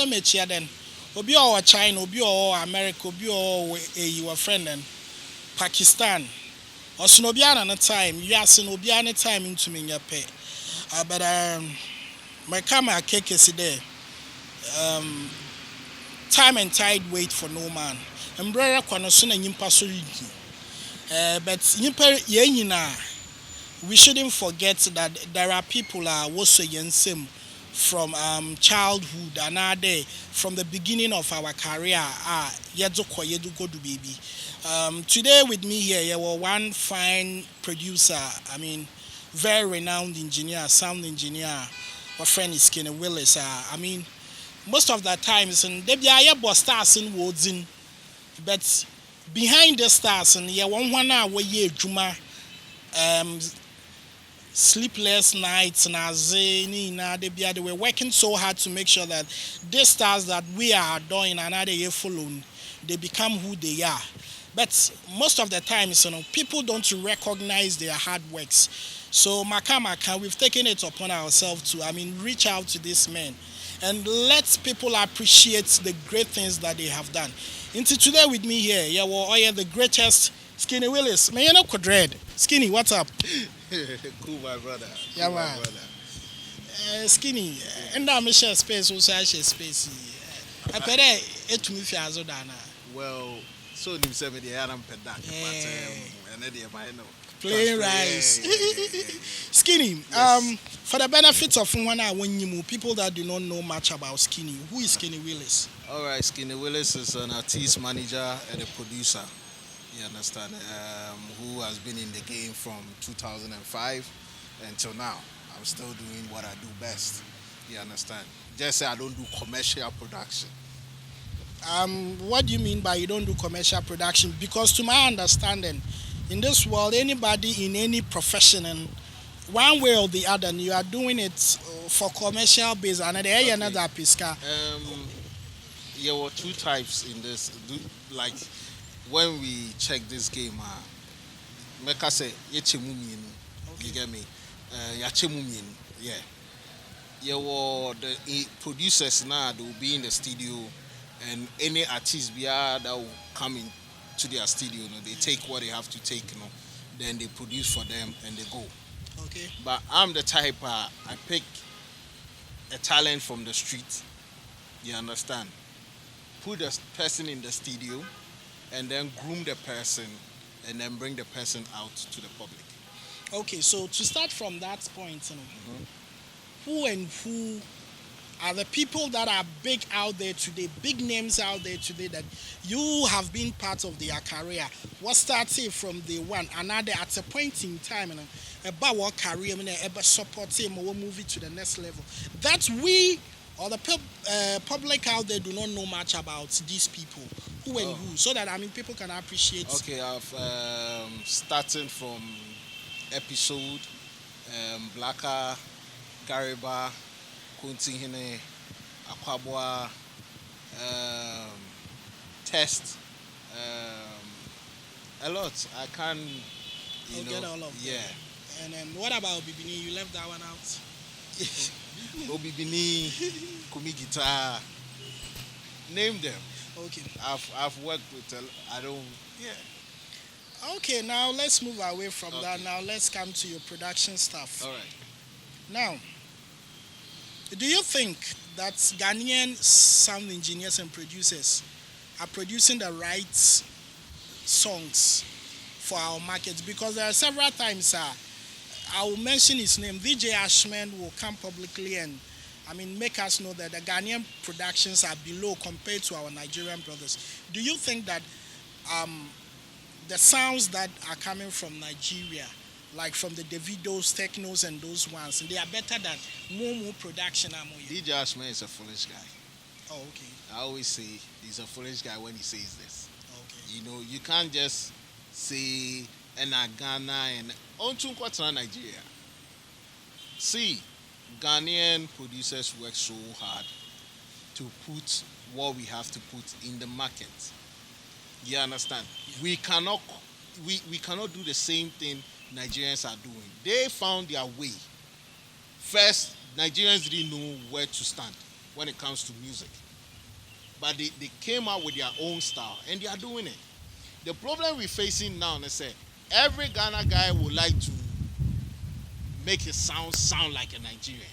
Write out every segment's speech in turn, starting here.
Michia then. Obi or China, Obi or America, Obi or your friend then Pakistan. Or Snobiana time, you are Snobiana time into me in your pay. But my camera cake is there. Time and tide wait for no man. Umbrella Quanosun and Yimpasu. But Yimper we shouldn't forget that there are people also yensim from childhood and day from the beginning of our career yedu go do baby. Today with me here you were one fine producer, I mean very renowned engineer, sound engineer. My friend is Willis. I mean most of the times and they be stars in woods in, but behind the stars and yeah one hour ye juma sleepless nights and they were working so hard to make sure that these stars that we are doing another year following they become who they are. But most of the times people don't recognize their hard works. So Maka, we've taken it upon ourselves to reach out to these men and let people appreciate the great things that they have done. Into today with me here, the greatest Skinny Willis. Man, you know Quadred. Skinny, what's up? Cool, my brother. Yeah, cool, man. Skinny, and I'm share space, also I share space. I bet it to me if you well, so you said the Adam Pedak, but and plain rice. Skinny, yes. For the benefits of when you people that do not know much about Skinny, who is Skinny Willis? All right, Skinny Willis is an artist manager and a producer. You understand? Who has been in the game from 2005 until now. I'm still doing what I do best. You understand? Just say I don't do commercial production. What do you mean by you don't do commercial production? Because to my understanding, in this world, anybody in any profession, and one way or the other, you are doing it for commercial base. And okay. Another pisca. There were two types in this. Like when we check this game, Meka say you get me? Yeah. Yeah, well, the producers now they will be in the studio, and any artist that will come in to their studio, they take what they have to take, then they produce for them and they go. Okay. But I'm the type I pick a talent from the street. You understand? Put the person in the studio, and then groom the person, and then bring the person out to the public. Okay, so to start from that point, who and who are the people that are big out there today, big names out there today that you have been part of their career? What started from day one, another at a point in time, about what career, about support him or move it to the next level? That we or the public out there do not know much about these people, who and who, so that people can appreciate. Okay, I've starting from episode Blacka, Gariba, Kuntihine, Akwabwa, Test, a lot. I can't, get all of them. Yeah. And then what about Obibini? You left that one out. Obibini, Kumi Guitar, name them. Okay. I've worked with I don't. Yeah. Okay, now let's move away from that. Now let's come to your production stuff. All right. Now, do you think that Ghanaian sound engineers and producers are producing the right songs for our markets? Because there are several times, I will mention his name, DJ Ashmen will come publicly and make us know that the Ghanaian productions are below compared to our Nigerian brothers. Do you think that the sounds that are coming from Nigeria, like from the Davidos, Technos, and those ones, they are better than more production? DJ Ashmen is a foolish guy. Oh, okay. I always say he's a foolish guy when he says this. Okay. You know, you can't just say and Ghana and on to Nigeria. See, Ghanaian producers work so hard to put what we have to put in the market. You understand? Yeah. We cannot do the same thing Nigerians are doing. They found their way. First, Nigerians didn't know where to stand when it comes to music. But they came out with their own style and they are doing it. The problem we're facing now is that every Ghana guy would like to make his sound like a Nigerian.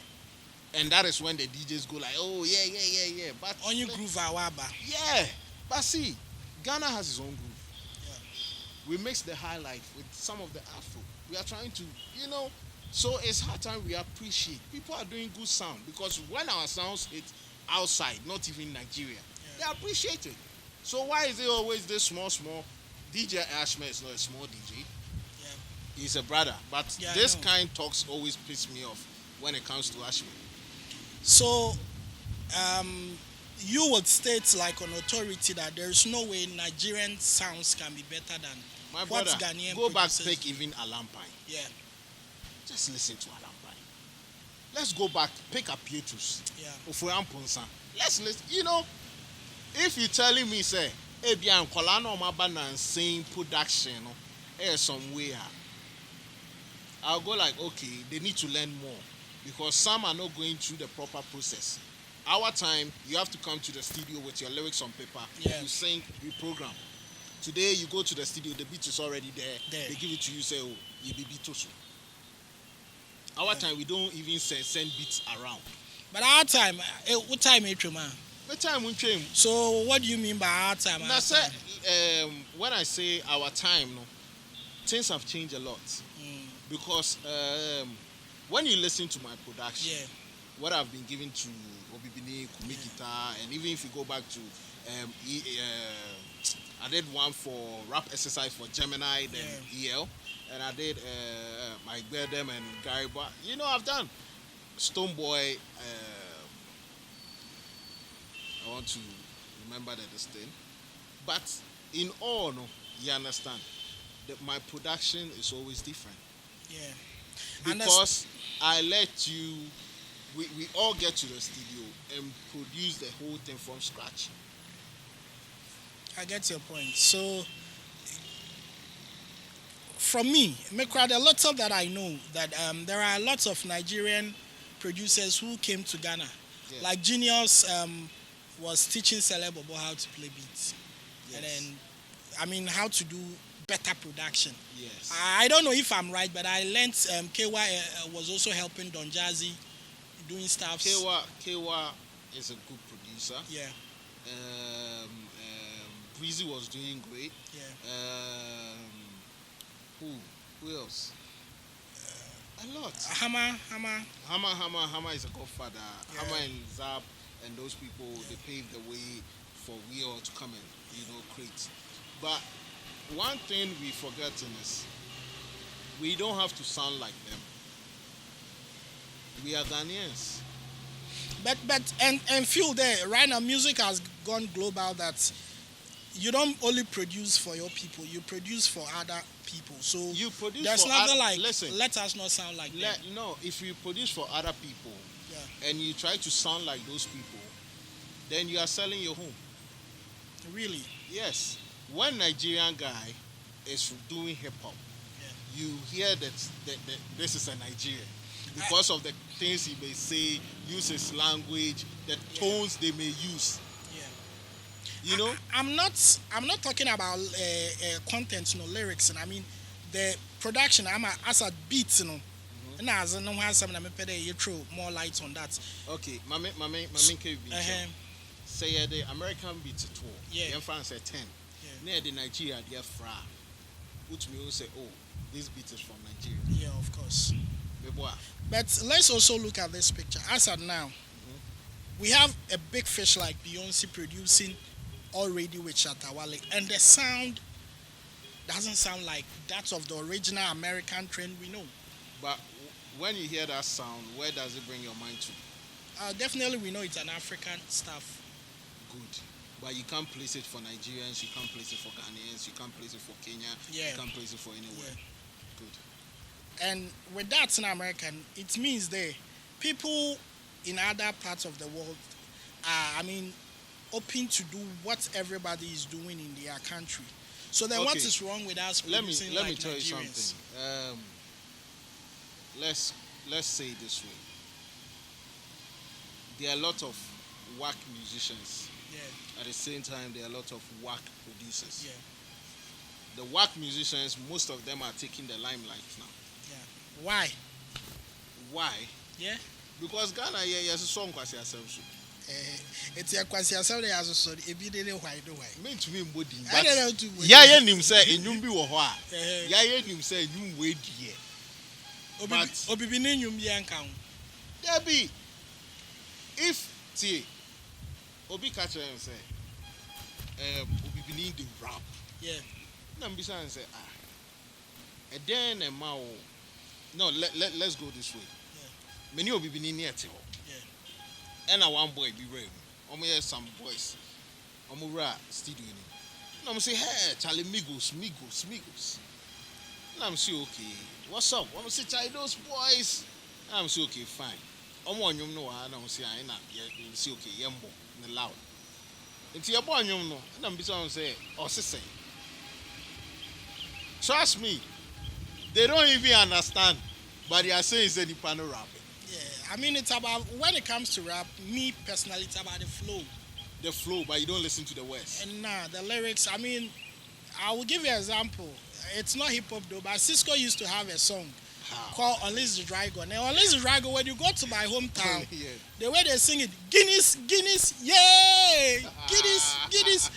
And that is when the DJs go like, oh yeah, yeah, yeah, yeah. But On you groove awaba. yeah. But see, Ghana has its own groove. Yeah. We mix the highlight with some of the Afro. We are trying to, so it's hard time we appreciate. People are doing good sound because when our sounds hit outside, not even Nigeria, they appreciate it. So why is it always this small? DJ Ashmen is not a small DJ. Yeah. He's a brother. But Yeah, I this know. kind talks always piss me off when it comes to Ashmen. So, you would state like on authority that there is no way Nigerian sounds can be better than My what brother, Ghanaian go back, producers pick do. even Alampine. Yeah, Just listen to Alampine. Let's go back, pick up Pietrus. yeah, Ofuamponsa. Let's listen. If you telling me say, Ebian Kolano Mabana and sing production, somewhere, I'll go like, okay, they need to learn more because some are not going through the proper process. Our time, you have to come to the studio with your lyrics on paper. Yeah. You sing, you program. Today you go to the studio, the beat is already there. There. They give it to you, say, oh, you be beat also. Our time, we don't even send beats around. but our time, what time it man? What time we came? So what do you mean by our time? Now, Our sir, time? when I say our time, no, things have changed a lot Mm, because when you listen to my production, yeah, what I've been giving to Obibini, Kumikita, and even if you go back to, I did one for rap exercise for Gemini, then EL, and I did Mike Bedem and Gary Bar. I've done Stoneboy. I want to remember this thing, but in all, no, you understand that my production is always different yeah. And that's- because I let you. We all get to the studio and produce the whole thing from scratch. I get your point. So, from me, Mekra, the little that I know, that there are lots of Nigerian producers who came to Ghana. Yes. Like Genius was teaching Celeb about how to play beats. Yes. And then, how to do better production. Yes. I don't know if I'm right, but I learned KY was also helping Don Jazzy doing stuff. Kewa is a good producer. Yeah, Breezy was doing great. yeah. Who else? A lot. Hammer is a godfather. Yeah. Hammer and Zap and those people, they paved the way for we all to come and create. But one thing we forgotten is we don't have to sound like them. We are Ghanaians. But feel there right now, music has gone global. That you don't only produce for your people, you produce for other people. So You produce there's for nothing oth- like listen. let us not sound like them. No, if you produce for other people Yeah, and you try to sound like those people, then you are selling your home. really. Yes. One Nigerian guy is doing hip hop. Yeah. You hear that this is a Nigerian because of the things he may say, use his language, the tones they may use. Yeah. I'm not talking about content, lyrics, and I mean the production. As a beats, And as no one has something you throw more light on that. Okay, my main KB. Say the American beats a tour. Yeah. In France say 10. Yeah. Near the Nigeria they are fra. Which means say, oh, this beat is from Nigeria. Yeah, of course. Beboa. But let's also look at this picture. As at now, we have a big fish like Beyonce producing already with Shatawale, and the sound doesn't sound like that of the original American trend we know. But when you hear that sound, where does it bring your mind to? Definitely, we know it's an African stuff. good. But you can't place it for Nigerians, you can't place it for Ghanaians, you can't place it for Kenya, Yeah. you can't place it for anywhere. Yeah. Good. And with that in American, it means that people in other parts of the world are, open to do what everybody is doing in their country. So then, what Okay. is wrong with us Let me producing let me like tell you Nigerians? something. Let's say it this way. There are a lot of whack musicians. Yeah, At the same time, there are a lot of whack producers. yeah, The whack musicians, most of them are taking the limelight now. yeah. Why? Why? Yeah. Because Ghana, yeah, yes, a song was yourself. It's a question. Somebody has a story. If you didn't, why do I? Mean to me, body. I don't know to. Yeah, him say, and you be what? Eh, Yeah, him say, you wait here. But- Obi bini nyum bi anka ho. There be. If see, Obi catch him say, Obi be need the rap. Yeah, Now be saying say, and then a mao. No, let's go this way. Many Obi be near to. yeah. And I one boy be real. Hear some boys. Studio. And I'm say, hey, Charlie Migos. And I'm say, okay, what's up? I'm say, Charlie, those boys. And I'm say, okay, fine. I'm one you know, and I'm say, I not you say, okay, yambo, and loud. It's your boy, you know. And I'm say, oh, say. Trust me, they don't even understand. But they are saying it's a Nipano rap. Yeah, it's about when it comes to rap. Me personally, it's about the flow. The flow, but you don't listen to the words. And the lyrics. I will give you an example. It's not hip hop though, but Cisco used to have a song How? called Unleash the Dragon. And Unleash the Dragon, when you go to my hometown, Yeah. the way they sing it, Guinness, yay! Guinness.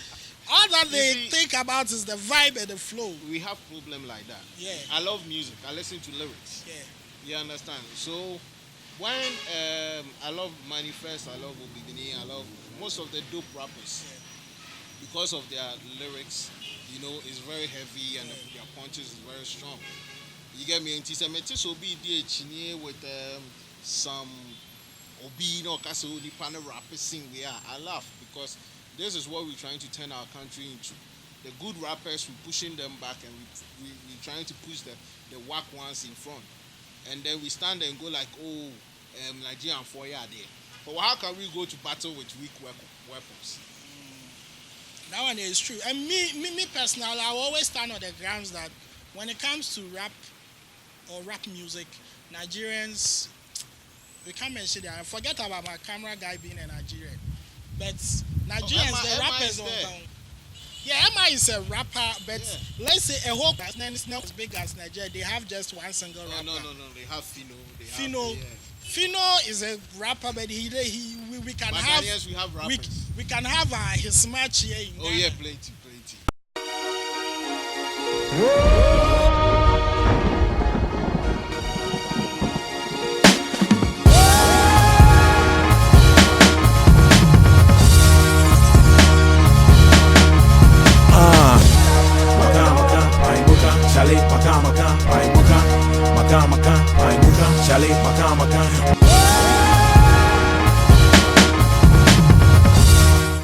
All that You they see- think about is the vibe and the flow. We have problem like that. Yeah. I love music. I listen to lyrics. Yeah, You understand? So when I love Manifest, I love Obigini, I love most of the dope rappers yeah, because of their lyrics. You know, it's very heavy and their punches is very strong. You get me? And it's a metis obi DH with some obi no kaso the panel rappers sing. I laugh because this is what we're trying to turn our country into. The good rappers, we're pushing them back and we're trying to push the whack ones in front. And then we stand there and go like, oh, Nigerian 4 year there. But how can we go to battle with weak weapons? that one is true. And me personally, I will always stand on the grounds that when it comes to rap or rap music, Nigerians, we can't mention that. Forget about my camera guy being a Nigerian. But Nigerians, the MI rappers is don't there. count. Yeah, MI is a rapper, but Yeah. let's say a whole then it's not as big as Nigeria. They have just one single rapper. No. They have Fino. Fino. Yeah. Fino is a rapper, but we can But have Ghanaians, we have rappers. we can have his match here in Oh Ghana. yeah, plenty.